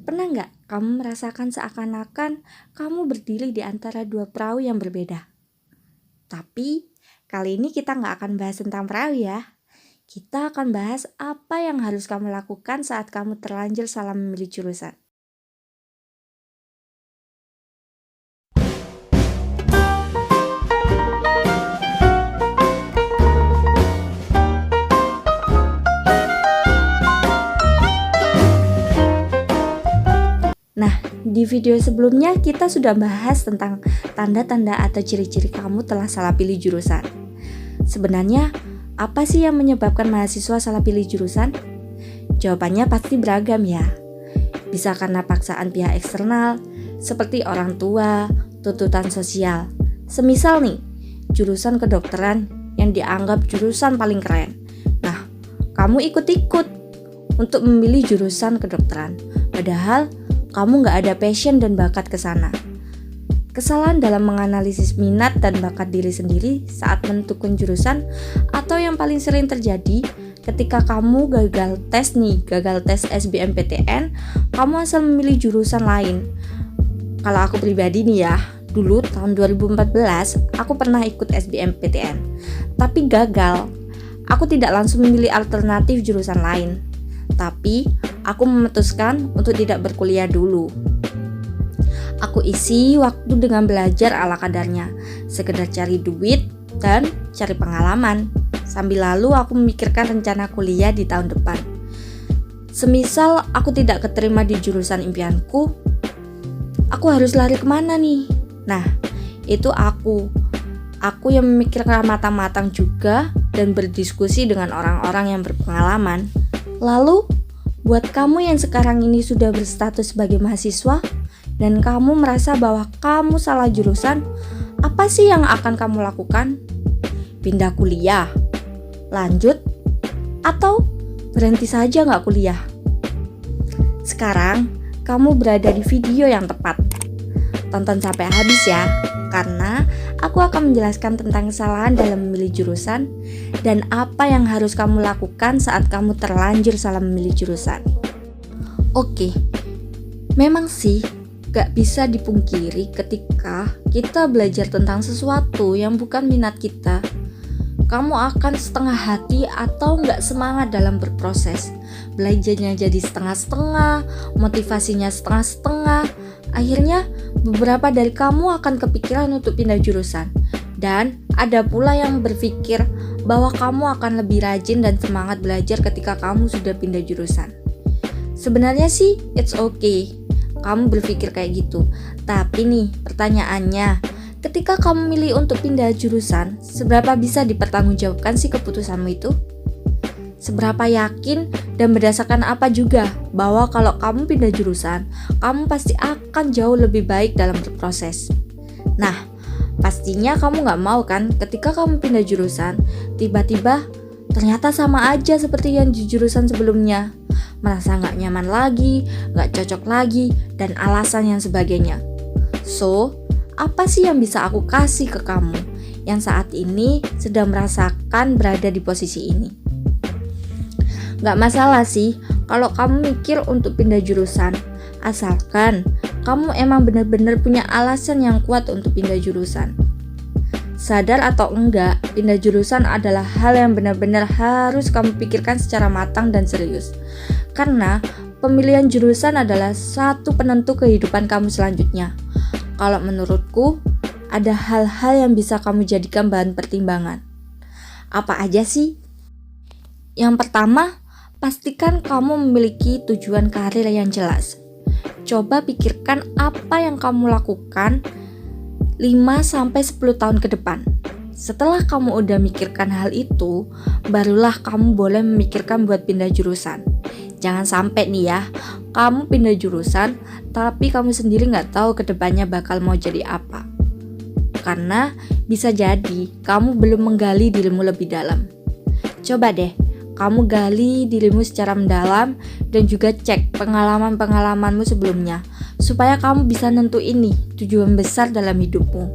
Pernah nggak kamu merasakan seakan-akan kamu berdiri di antara dua perahu yang berbeda? Tapi kali ini kita nggak akan bahas tentang perahu ya. Kita akan bahas apa yang harus kamu lakukan saat kamu terlanjur salah memilih jurusan. Nah, di video sebelumnya kita sudah bahas tentang tanda-tanda atau ciri-ciri kamu telah salah pilih jurusan. Sebenarnya, apa sih yang menyebabkan mahasiswa salah pilih jurusan? Jawabannya pasti beragam ya. Bisa karena paksaan pihak eksternal, seperti orang tua, tuntutan sosial. Semisal nih, jurusan kedokteran yang dianggap jurusan paling keren. Nah, kamu ikut-ikut untuk memilih jurusan kedokteran. Padahal kamu nggak ada passion dan bakat ke sana. Kesalahan dalam menganalisis minat dan bakat diri sendiri saat menentukan jurusan, atau yang paling sering terjadi ketika kamu gagal tes SBMPTN, kamu asal memilih jurusan lain. Kalau aku pribadi nih ya, dulu tahun 2014 aku pernah ikut SBMPTN, tapi gagal. Aku tidak langsung memilih alternatif jurusan lain, tapi aku memutuskan untuk tidak berkuliah dulu. Aku isi waktu dengan belajar ala kadarnya, sekedar cari duit dan cari pengalaman. Sambil lalu aku memikirkan rencana kuliah di tahun depan. Semisal aku tidak keterima di jurusan impianku, aku harus lari kemana nih? Nah, itu aku yang memikirkan matang-matang juga dan berdiskusi dengan orang-orang yang berpengalaman. Lalu, buat kamu yang sekarang ini sudah berstatus sebagai mahasiswa dan kamu merasa bahwa kamu salah jurusan, apa sih yang akan kamu lakukan? Pindah kuliah, lanjut, atau berhenti saja nggak kuliah? Sekarang, kamu berada di video yang tepat. Tonton sampai habis ya, karena aku akan menjelaskan tentang kesalahan dalam memilih jurusan dan apa yang harus kamu lakukan saat kamu terlanjur salah memilih jurusan. Oke, memang sih gak bisa dipungkiri ketika kita belajar tentang sesuatu yang bukan minat kita, kamu akan setengah hati atau gak semangat dalam berproses. Belajarnya jadi setengah-setengah, motivasinya setengah-setengah. Akhirnya beberapa dari kamu akan kepikiran untuk pindah jurusan. Dan ada pula yang berpikir bahwa kamu akan lebih rajin dan semangat belajar ketika kamu sudah pindah jurusan. Sebenarnya sih it's okay kamu berpikir kayak gitu. Tapi nih pertanyaannya, ketika kamu milih untuk pindah jurusan, seberapa bisa dipertanggungjawabkan sih keputusanmu itu? Seberapa yakin dan berdasarkan apa juga bahwa kalau kamu pindah jurusan, kamu pasti akan jauh lebih baik dalam berproses? Nah, pastinya kamu gak mau kan ketika kamu pindah jurusan, tiba-tiba ternyata sama aja seperti yang di jurusan sebelumnya. Merasa gak nyaman lagi, gak cocok lagi, dan alasan yang sebagainya. So, apa sih yang bisa aku kasih ke kamu yang saat ini sedang merasakan berada di posisi ini? Gak masalah sih kalau kamu mikir untuk pindah jurusan, asalkan kamu emang benar-benar punya alasan yang kuat untuk pindah jurusan. Sadar atau enggak, pindah jurusan adalah hal yang benar-benar harus kamu pikirkan secara matang dan serius. Karena pemilihan jurusan adalah satu penentu kehidupan kamu selanjutnya. Kalau menurutku, ada hal-hal yang bisa kamu jadikan bahan pertimbangan. Apa aja sih? Yang pertama, pastikan kamu memiliki tujuan karir yang jelas. Coba pikirkan apa yang kamu lakukan 5-10 tahun ke depan. Setelah kamu udah mikirkan hal itu, barulah kamu boleh memikirkan buat pindah jurusan. Jangan sampai nih ya, kamu pindah jurusan tapi kamu sendiri gak tahu kedepannya bakal mau jadi apa. Karena bisa jadi kamu belum menggali dirimu lebih dalam. Coba deh, kamu gali dirimu secara mendalam dan juga cek pengalaman-pengalamanmu sebelumnya, supaya kamu bisa nentuin nih tujuan besar dalam hidupmu.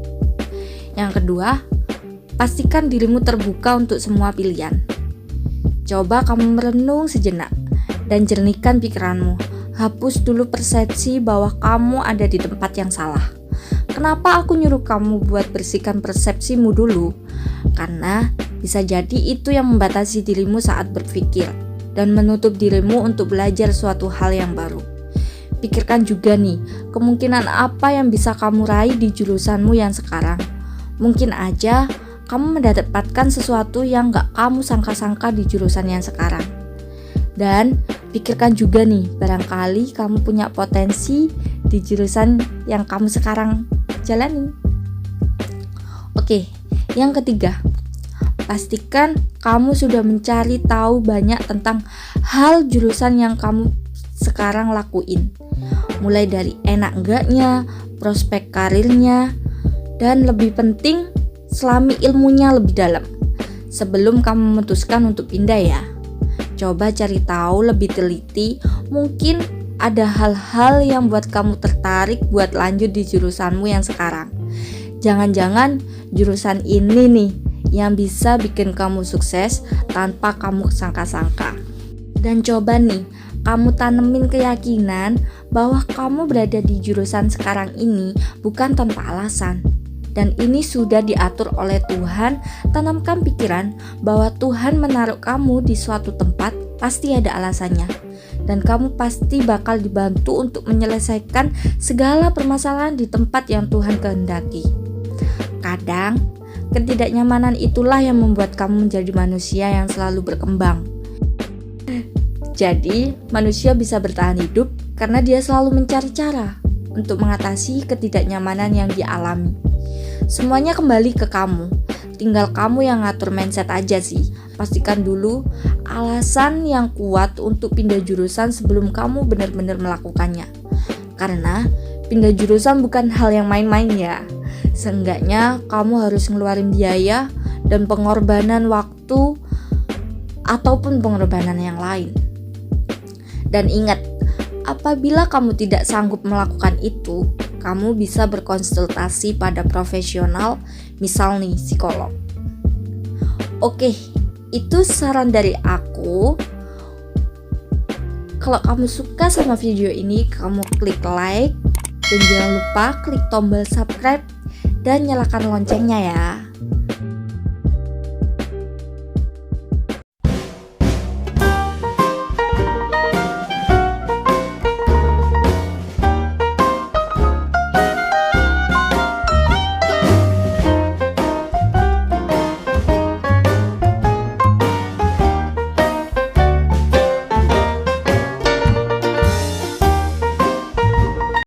Yang kedua, pastikan dirimu terbuka untuk semua pilihan. Coba kamu merenung sejenak dan jernihkan pikiranmu. hapus dulu persepsi bahwa kamu ada di tempat yang salah. Kenapa aku nyuruh kamu buat bersihkan persepsimu dulu? Karena bisa jadi itu yang membatasi dirimu saat berpikir dan menutup dirimu untuk belajar suatu hal yang baru. Pikirkan juga nih, kemungkinan apa yang bisa kamu raih di jurusanmu yang sekarang. Mungkin aja kamu mendapatkan sesuatu yang gak kamu sangka-sangka di jurusan yang sekarang. Dan pikirkan juga nih, barangkali kamu punya potensi di jurusan yang kamu sekarang jalani. Oke, yang ketiga, pastikan kamu sudah mencari tahu banyak tentang hal jurusan yang kamu sekarang lakuin. Mulai dari enak enggaknya, prospek karirnya, dan lebih penting, selami ilmunya lebih dalam. Sebelum kamu memutuskan untuk pindah ya, coba cari tahu lebih teliti, mungkin ada hal-hal yang buat kamu tertarik buat lanjut di jurusanmu yang sekarang. Jangan-jangan jurusan ini nih yang bisa bikin kamu sukses tanpa kamu sangka-sangka. Dan coba nih, kamu tanemin keyakinan bahwa kamu berada di jurusan sekarang ini bukan tanpa alasan. Dan ini sudah diatur oleh Tuhan. Tanamkan pikiran bahwa Tuhan menaruh kamu di suatu tempat pasti ada alasannya. Dan kamu pasti bakal dibantu untuk menyelesaikan segala permasalahan di tempat yang Tuhan kehendaki. Kadang, ketidaknyamanan itulah yang membuat kamu menjadi manusia yang selalu berkembang. Jadi, manusia bisa bertahan hidup karena dia selalu mencari cara untuk mengatasi ketidaknyamanan yang dia alami. Semuanya kembali ke kamu. Tinggal kamu yang ngatur mindset aja sih. Pastikan dulu alasan yang kuat untuk pindah jurusan sebelum kamu benar-benar melakukannya. Karena pindah jurusan bukan hal yang main-main ya. Seenggaknya kamu harus ngeluarin biaya dan pengorbanan waktu ataupun pengorbanan yang lain. Dan ingat, apabila kamu tidak sanggup melakukan itu, kamu bisa berkonsultasi pada profesional, misal nih psikolog. Oke, itu saran dari aku. Kalau kamu suka sama video ini, kamu klik like dan jangan lupa klik tombol subscribe dan nyalakan loncengnya ya.